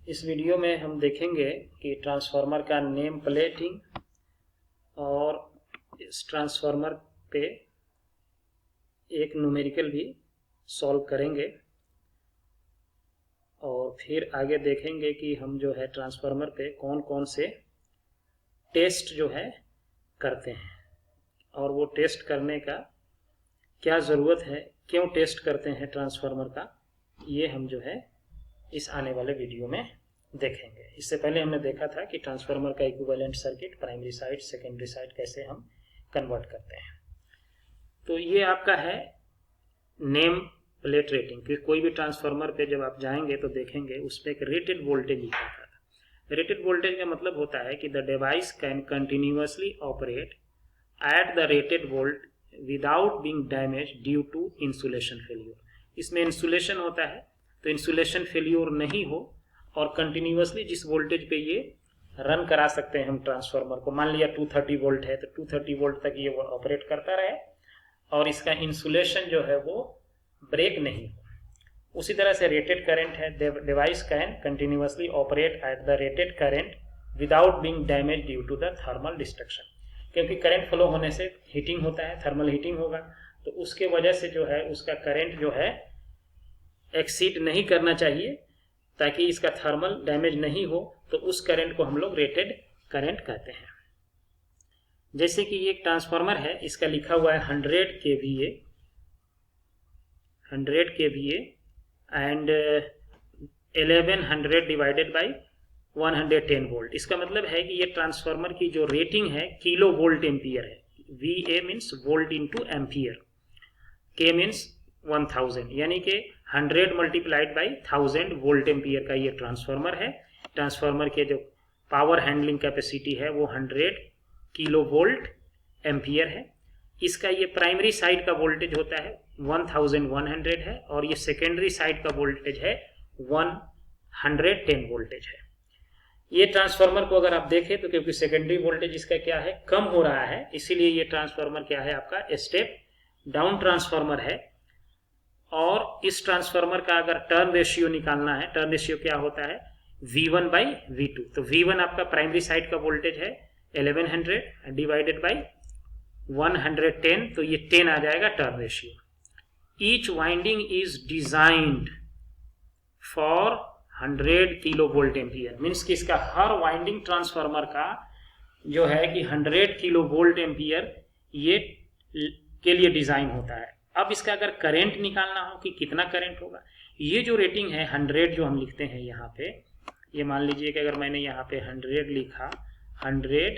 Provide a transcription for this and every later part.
इस वीडियो में हम देखेंगे कि ट्रांसफार्मर का नेम प्लेटिंग और इस ट्रांसफार्मर पे एक न्यूमेरिकल भी सॉल्व करेंगे और फिर आगे देखेंगे कि हम जो है ट्रांसफार्मर पे कौन कौन से टेस्ट जो है करते हैं और वो टेस्ट करने का क्या ज़रूरत है, क्यों टेस्ट करते हैं ट्रांसफार्मर का, ये हम जो है इस आने वाले वीडियो में देखेंगे। इससे पहले हमने देखा था कि ट्रांसफार्मर का equivalent circuit, primary side, secondary side कैसे हम कन्वर्ट करते हैं। तो ये आपका है नेम प्लेट रेटिंग कि कोई भी ट्रांसफार्मर पे जब आप जाएंगे तो देखेंगे उसमें एक रेटेड वोल्टेज लिखा था। रेटेड वोल्टेज का मतलब होता है कि the device can continuously operate at the rated volt without being damage due to insulation failure. इसमें इंसुलेशन होता है तो इंसुलेशन फेल्योर नहीं हो और कंटिन्यूअसली जिस वोल्टेज पे ये रन करा सकते हैं हम ट्रांसफार्मर को। मान लिया 230 वोल्ट है तो 230 वोल्ट तक ये ऑपरेट करता रहे और इसका इंसुलेशन जो है वो ब्रेक नहीं हो। उसी तरह से रेटेड करंट है, device can continuously operate at the rated current without being damage due to the thermal destruction. क्योंकि करंट फ्लो होने से हीटिंग होता है, थर्मल हीटिंग होगा, तो उसके वजह से जो है उसका करंट जो है एक्सीड नहीं करना चाहिए ताकि इसका थर्मल डैमेज नहीं हो, तो उस करंट को हम लोग रेटेड करंट कहते हैं। जैसे कि ये एक ट्रांसफार्मर है, इसका लिखा हुआ है 100 kVA and 1100 divided by 110 volt. इसका मतलब है कि ये ट्रांसफार्मर की जो रेटिंग है किलो वोल्ट एम्पियर है। VA means volt into ampere, K means 1000, यानी कि 100 मल्टीप्लाइड बाई 1000 वोल्ट एम्पियर का ये ट्रांसफार्मर है। ट्रांसफार्मर के जो पावर हैंडलिंग कैपेसिटी है वो 100 किलो वोल्ट एम्पियर है। इसका ये प्राइमरी साइड का वोल्टेज होता है 1100 है और ये सेकेंडरी साइड का वोल्टेज है 110 वोल्टेज है। ये ट्रांसफार्मर को अगर आप देखें तो क्योंकि सेकेंडरी वोल्टेज इसका क्या है, कम हो रहा है, इसीलिए ये ट्रांसफार्मर क्या है, आपका स्टेप डाउन ट्रांसफार्मर है। और इस ट्रांसफार्मर का अगर टर्न रेशियो निकालना है, टर्न रेशियो क्या होता है, V1 बाई V2। तो V1 आपका प्राइमरी साइड का वोल्टेज है 1100 डिवाइडेड बाई 110, तो ये 10 आ जाएगा turn ratio. Each winding is designed for 100 kilo volt ampere, means कि इसका हर वाइंडिंग ट्रांसफार्मर का जो है कि 100 किलो वोल्ट एम्पियर ये के लिए डिजाइन होता है। अब इसका अगर करंट निकालना हो कि कितना करंट होगा, ये जो रेटिंग है 100 जो हम लिखते हैं यहाँ पे, ये मान लीजिए कि अगर मैंने यहाँ पे 100 लिखा, 100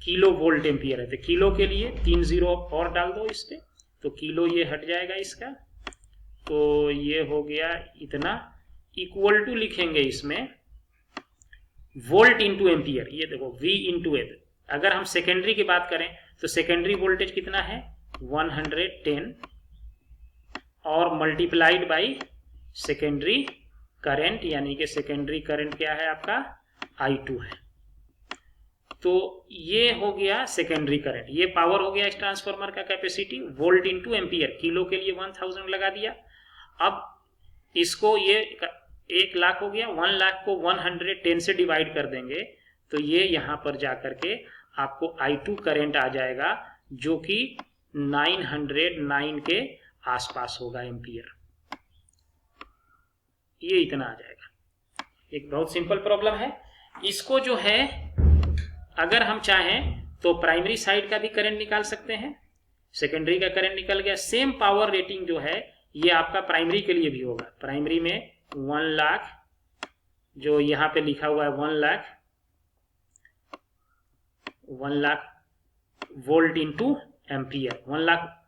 किलो वोल्ट एम्पियर है, तो किलो के लिए 3 जीरो और डाल दो इस पे, तो किलो ये हट जाएगा इसका, तो ये हो गया इतना, इक्वल टू लिखेंगे इसमें वोल्ट इंटू एम्पियर। ये देखो V इंटू ए। अगर हम सेकेंडरी की बात करें तो सेकेंडरी वोल्टेज कितना है 110 और मल्टीप्लाइड बाई सेकेंडरी करंट, यानी कि सेकेंडरी करंट क्या है आपका I2 है। तो ये हो गया सेकेंडरी करंट, ये पावर हो गया इस ट्रांसफार्मर का capacity, volt into ampere, kilo के लिए 1000 लगा दिया। अब इसको ये 1 लाख हो गया, 1 लाख को 110 से डिवाइड कर देंगे तो ये यहां पर जाकर के आपको I2 करंट आ जाएगा जो कि 909 के आसपास होगा एम्पियर। ये इतना आ जाएगा। एक बहुत सिंपल प्रॉब्लम है। इसको जो है अगर हम चाहें तो प्राइमरी साइड का भी करंट निकाल सकते हैं, सेकेंडरी का करंट निकल गया। सेम पावर रेटिंग जो है ये आपका प्राइमरी के लिए भी होगा। प्राइमरी में 1 लाख जो यहाँ पे लिखा हुआ है 1 lakh volt into ampere, 1 lakh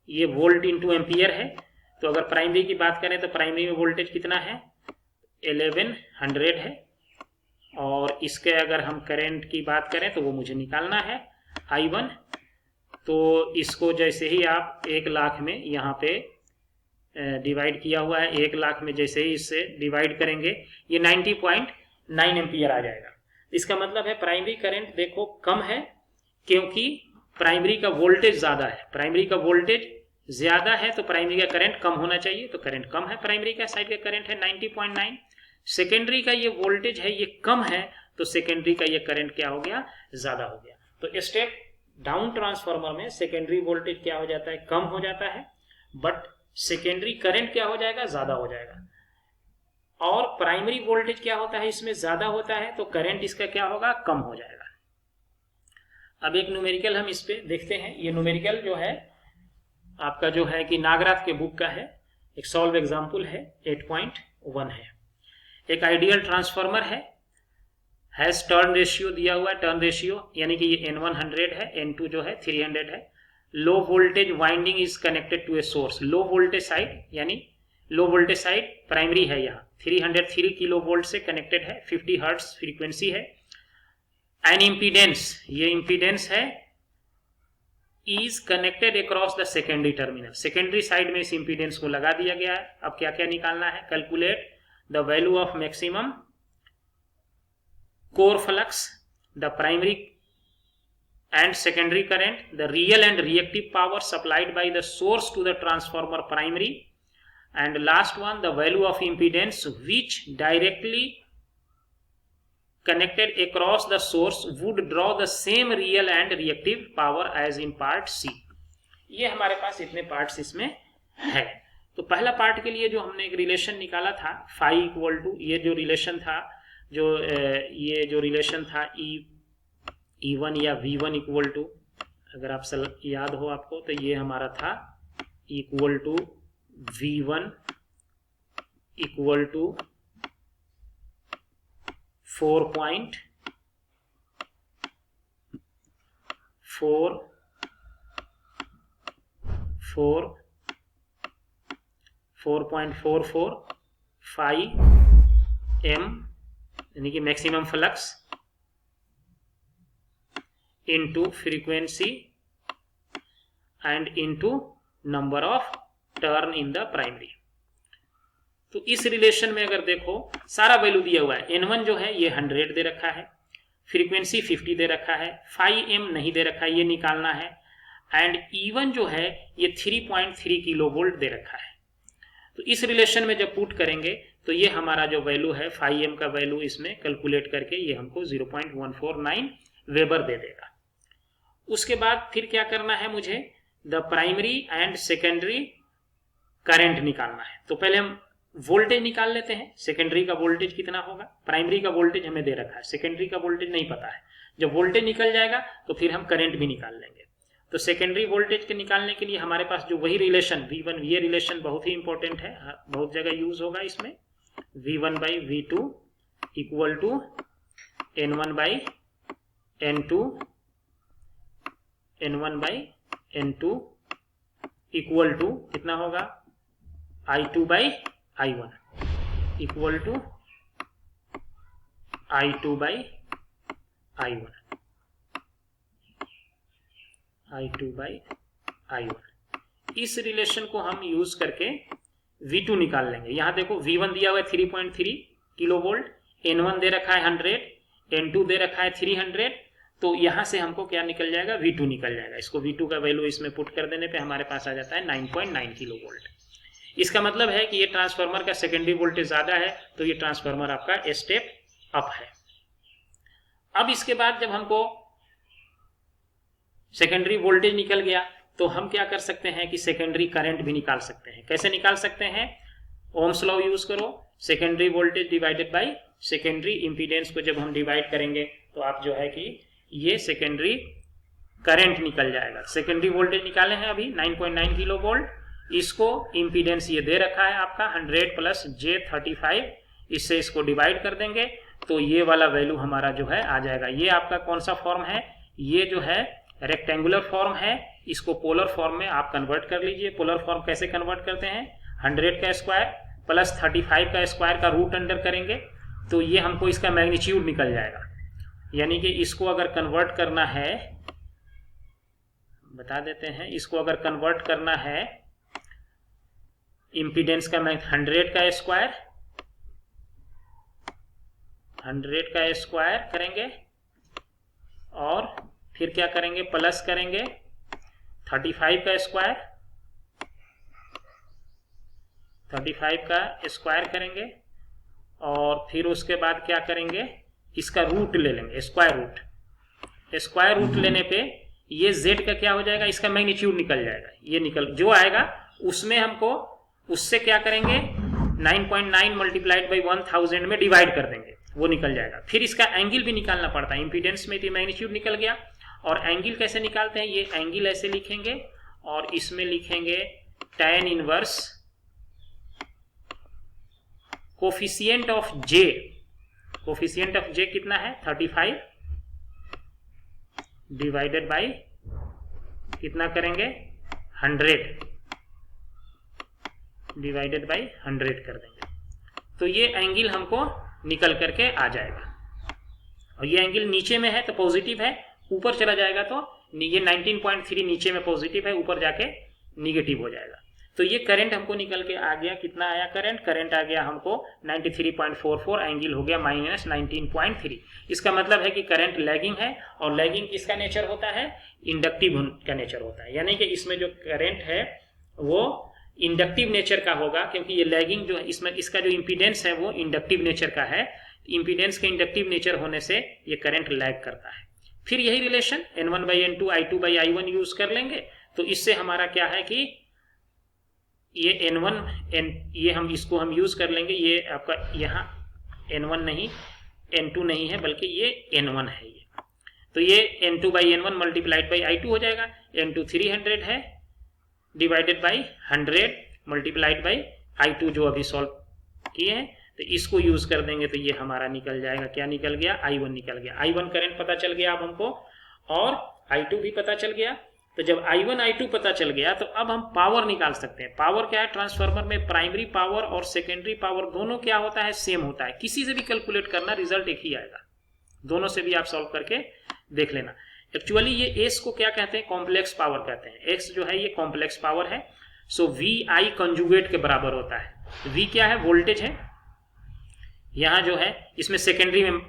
ये वोल्ट इंटू एम्पियर है। तो अगर प्राइमरी की बात करें तो प्राइमरी में वोल्टेज कितना है 1100 है और इसके अगर हम करंट की बात करें तो वो मुझे निकालना है I1। तो इसको जैसे ही आप 1 लाख में यहाँ पे डिवाइड किया हुआ है, 1 लाख में जैसे ही इससे डिवाइड करेंगे ये 90.9 एम्पियर आ जाएगा। इसका मतलब है प्राइमरी करंट देखो कम है क्योंकि प्राइमरी का वोल्टेज ज्यादा है। प्राइमरी का वोल्टेज ज्यादा है तो प्राइमरी का करंट कम होना चाहिए, तो करंट कम है, प्राइमरी का साइड का करंट है 90.9। सेकेंडरी का ये वोल्टेज है ये कम है, तो सेकेंडरी का ये करंट क्या हो गया, ज्यादा हो गया। तो स्टेप डाउन ट्रांसफार्मर में सेकेंडरी वोल्टेज क्या हो जाता है, कम हो जाता है, बट सेकेंडरी करंट क्या हो जाएगा, ज्यादा हो जाएगा। और प्राइमरी वोल्टेज क्या होता है, इसमें ज्यादा होता है, तो करंट इसका क्या होगा, कम हो जाएगा। अब एक न्यूमेरिकल हम इस पे देखते हैं। ये न्यूमेरिकल जो है आपका जो है कि नागराथ के बुक का है, एक सॉल्व एग्जाम्पल है, 8.1 है। एक ideal transformer has turn ratio दिया हुआ है, टर्न रेशियो यानी कि ये N1 100 है, N2 जो है 300 है। Low voltage winding is connected to a source, low voltage side यानी लो वोल्टेज साइड प्राइमरी है, यहाँ 303 किलो वोल्ट से कनेक्टेड है, 50 हर्ट्ज फ्रीक्वेंसी है। एन इम्पीडेंस, ये इम्पीडेंस है, is connected across the secondary terminal, secondary side में इस इम्पीडेंस को लगा दिया गया है। अब क्या क्या निकालना है, calculate the value of maximum core flux, the primary and secondary current, the real and reactive power supplied by the source to the transformer primary, and last one the value of impedance which directly connected across the source would draw the same real and reactive power as in part C। ये हमारे पास इतने parts इसमें है। तो पहला part के लिए जो हमने एक रिलेशन निकाला था फाई इक्वल टू, ये जो रिलेशन था, ये जो रिलेशन था E1 या V1 इक्वल टू, अगर आप याद हो आपको, तो ये हमारा था equal to V1 equal to 4.44 phi m यानी कि maximum flux into frequency and into number of turn in the primary। तो इस रिलेशन में अगर देखो सारा वैल्यू दिया हुआ है, N1 जो है ये 100 दे रखा है, फ्रीक्वेंसी 50 दे रखा है, 5M नहीं दे रखा है, ये निकालना है, एंड E1 जो है ये 3.3 किलो वोल्ट दे रखा है। तो इस रिलेशन में जब पुट करेंगे तो ये हमारा जो वैल्यू है 5M का वैल्यू इसमें कैलकुलेट करके ये हमको 0.149 वेबर दे देगा। उसके बाद फिर क्या करना है मुझे, the primary and secondary current निकालना है। तो पहले हम वोल्टेज निकाल लेते हैं, सेकेंडरी का वोल्टेज कितना होगा, प्राइमरी का वोल्टेज हमें दे रखा है, सेकेंडरी का वोल्टेज नहीं पता है। जब वोल्टेज निकल जाएगा तो फिर हम करंट भी निकाल लेंगे। तो सेकेंडरी वोल्टेज के निकालने के लिए हमारे पास जो वही रिलेशन V1, ये रिलेशन बहुत ही इंपॉर्टेंट है, बहुत जगह यूज होगा इसमें, V1 by V2 equal to N1 by N2, N1 by N2 equal to कितना होगा, I2 by I1 equal to I2 by I1, I2 by I1। इस रिलेशन को हम यूज करके V2 निकाल लेंगे। यहां देखो V1 दिया हुआ है 3.3 किलो वोल्ट, N1 दे रखा है 100, N2 दे रखा है 300, तो यहां से हमको क्या निकल जाएगा, V2 निकल जाएगा। इसको V2 का वैल्यू इसमें पुट कर देने पे हमारे पास आ जाता है 9.9 किलो वोल्ट। इसका मतलब है कि ये ट्रांसफार्मर का सेकेंडरी वोल्टेज ज्यादा है, तो ये ट्रांसफार्मर आपका स्टेप अप है। अब इसके बाद जब हमको सेकेंडरी वोल्टेज निकल गया तो हम क्या कर सकते हैं कि सेकेंडरी करंट भी निकाल सकते हैं। कैसे निकाल सकते हैं, ओम्स लॉ यूज करो, secondary voltage divided by secondary impedance को जब हम डिवाइड करेंगे तो आप जो है कि ये सेकेंडरी करंट निकल जाएगा। सेकेंडरी वोल्टेज निकाले हैं अभी 9.9 किलो वोल्ट, इसको इंपीडेंस ये दे रखा है आपका 100 प्लस J35, इससे इसको डिवाइड कर देंगे तो ये वाला वैल्यू हमारा जो है आ जाएगा। ये आपका कौन सा फॉर्म है, ये जो है रेक्टेंगुलर फॉर्म है, इसको पोलर फॉर्म में आप कन्वर्ट कर लीजिए। पोलर फॉर्म कैसे कन्वर्ट करते हैं, 100 का स्क्वायर प्लस 35 का स्क्वायर का रूट अंडर करेंगे तो ये हमको इसका मैग्नीट्यूड निकल जाएगा। यानी कि इसको अगर कन्वर्ट करना है, बता देते हैं, इसको अगर कन्वर्ट करना है इंपीडेंस का 100 का स्क्वायर करेंगे और फिर क्या करेंगे, प्लस करेंगे 35 का स्क्वायर करेंगे और फिर उसके बाद क्या करेंगे, इसका रूट ले लेंगे, स्क्वायर रूट। स्क्वायर रूट लेने पे ये z का क्या हो जाएगा, इसका मैग्नीट्यूड निकल जाएगा, ये निकल जो आएगा उसमें हमको उससे क्या करेंगे 9.9 मल्टीप्लाइड बाई 1000 में डिवाइड कर देंगे, वो निकल जाएगा। फिर इसका एंगल भी निकालना पड़ता है, इंपीडेंस में तो मैग्नीट्यूड निकल गया। और एंगल कैसे निकालते हैं, ये एंगल ऐसे लिखेंगे और इसमें लिखेंगे tan inverse coefficient of j। Coefficient of j कितना है 35 डिवाइडेड बाई कितना करेंगे 100 डिवाइडेड बाई 100 कर देंगे, तो ये एंगल हमको निकल करके आ जाएगा। और ये एंगल नीचे में है तो पॉजिटिव है, ऊपर चला जाएगा तो ये 19.3 नीचे में पॉजिटिव है, ऊपर जाके निगेटिव हो जाएगा। तो ये करंट हमको निकल के आ गया, कितना आया करंट आ गया हमको 93.44, एंगल हो गया माइनस 19.3। इसका मतलब है कि करंट लैगिंग है, और लैगिंग किसका नेचर होता है, इंडक्टिव का नेचर होता है, यानी कि इसमें जो करंट है वो इंडक्टिव नेचर का होगा, क्योंकि ये लैगिंग जो है इसमें इसका जो इंपीडेंस है वो इंडक्टिव नेचर का है। इंपीडेंस के इंडक्टिव नेचर होने से ये करंट लैग करता है। फिर यही रिलेशन N1/N2 I2/I1 यूज कर लेंगे, तो इससे हमारा क्या है कि ये ये हम इसको हम यूज कर लेंगे, ये आपका यहाँ N1 नहीं N2 नहीं है बल्कि ये N1 है ये, तो ये N2/N1 मल्टीप्लाइड बाई I2 हो जाएगा। N2 300 है divided by 100 multiplied by I2 जो अभी सॉल्व किए हैं, तो इसको यूज कर देंगे तो ये हमारा निकल जाएगा, क्या निकल गया I1 निकल गया। I1 करंट पता चल गया अब हमको, और I2 भी पता चल गया। तो जब I1 I2 पता चल गया तो अब हम पावर निकाल सकते हैं। पावर क्या है, ट्रांसफार्मर में प्राइमरी पावर और सेकेंडरी पावर दोनों क्या होता है, सेम होता है। किसी से भी कैलकुलेट करना, रिजल्ट एक ही आएगा। दोनों से भी आप सॉल्व करके देख लेना। एक्चुअली ये S को क्या कहते हैं, कॉम्प्लेक्स पावर कहते हैं। X जो है ये कॉम्प्लेक्स पावर है। सो VI कंजुगेट के बराबर होता है। V क्या है, वोल्टेज है। यहाँ जो है इसमें सेकेंडरी में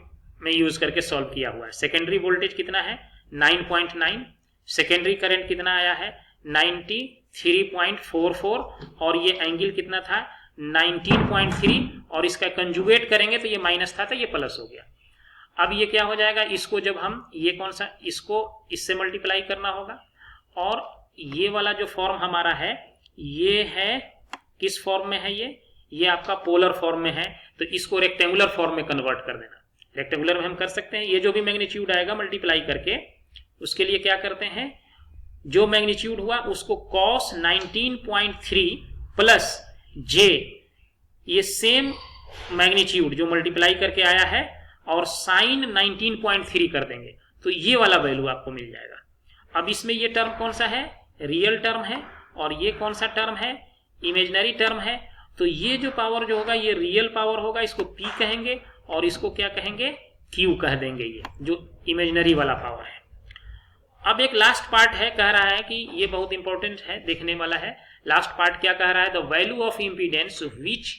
यूज करके सॉल्व किया हुआ है। सेकेंडरी वोल्टेज कितना है 9.9, सेकेंडरी करंट कितना आया है 93.44, और ये एंगल कितना था 19.3, और इसका कंजुगेट करेंगे तो ये माइनस था तो ये प्लस हो गया। अब ये क्या हो जाएगा, इसको जब हम ये कौन सा, इसको इससे मल्टीप्लाई करना होगा, और ये वाला जो फॉर्म हमारा है ये है किस फॉर्म में है, ये आपका पोलर फॉर्म में है, तो इसको रेक्टेंगुलर फॉर्म में कन्वर्ट कर देना। रेक्टेंगुलर में हम कर सकते हैं, ये जो भी मैग्नीट्यूड आएगा मल्टीप्लाई करके, उसके लिए क्या करते हैं, जो मैग्नीट्यूड हुआ उसको cos 19.3 प्लस j, ये सेम मैग्नीट्यूड जो मल्टीप्लाई करके आया है, और साइन 19.3 कर देंगे तो ये वाला वैल्यू आपको मिल जाएगा। अब इसमें ये टर्म कौन सा है, रियल टर्म है, और ये कौन सा टर्म है, इमेजिनरी टर्म है। तो ये जो पावर जो होगा ये रियल पावर होगा, इसको P कहेंगे, और इसको क्या कहेंगे Q कह देंगे, ये जो इमेजिनरी वाला पावर है। अब एक लास्ट पार्ट है, कह रहा है कि ये बहुत इंपॉर्टेंट है, देखने वाला है। लास्ट पार्ट क्या कह रहा है, the value of impedance which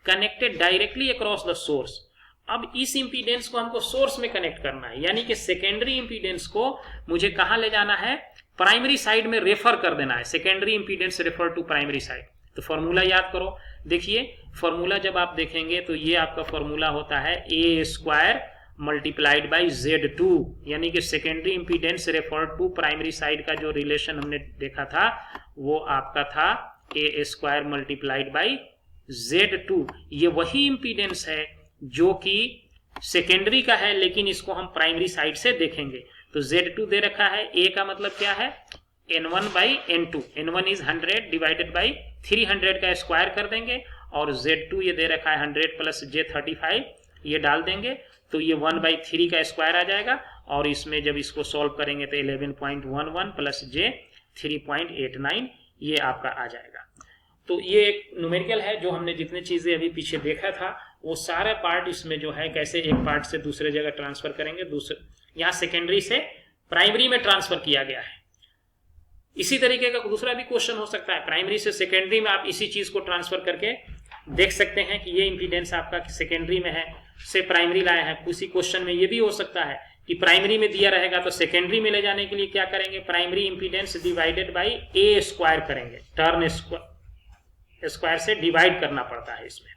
connected directly across the source. अब इस इम्पीडेंस को हमको सोर्स में कनेक्ट करना है, यानी कि सेकेंडरी इम्पीडेंस को मुझे कहां ले जाना है, प्राइमरी साइड में रेफर कर देना है। Secondary impedance refer to primary side. तो फॉर्मूला याद करो, देखिए फॉर्मूला जब आप देखेंगे तो ये आपका फॉर्मूला होता है a² मल्टीप्लाइड बाई Z2, यानी कि secondary impedance refer to primary side का जो रिलेशन हमने देखा था वो आपका था a² मल्टीप्लाइड बाई Z2। ये वही इम्पीडेंस है जो कि सेकेंडरी का है, लेकिन इसको हम प्राइमरी साइड से देखेंगे। तो Z2 दे रखा है, a का मतलब क्या है N1/N2, N1 is 100 divided by 300 का स्क्वायर कर देंगे, और Z2 ये दे रखा है 100 प्लस j 35, ये डाल देंगे तो ये 1/3 का स्क्वायर आ जाएगा, और इसमें जब इसको सॉल्व करेंगे तो 11.11 प्लस j 3.89 ये आपका आ जाएगा। तो ये एक न्यूमेरिकल है, जो हमने जितने चीजें अभी पीछे देखा था वो सारा पार्ट इसमें जो है कैसे एक पार्ट से दूसरे जगह ट्रांसफर करेंगे, दूसरे यहाँ सेकेंडरी से प्राइमरी में ट्रांसफर किया गया है। इसी तरीके का दूसरा भी क्वेश्चन हो सकता है, प्राइमरी से सेकेंडरी में आप इसी चीज को ट्रांसफर करके देख सकते हैं कि ये इंपीडेंस आपका सेकेंडरी में है से प्राइमरी लाया है। उसी क्वेश्चन में ये भी हो सकता है कि प्राइमरी में दिया रहेगा तो सेकेंडरी में ले जाने के लिए क्या करेंगे, primary impedance divided by a² करेंगे, टर्न स्क्वायर से डिवाइड करना पड़ता है इसमें।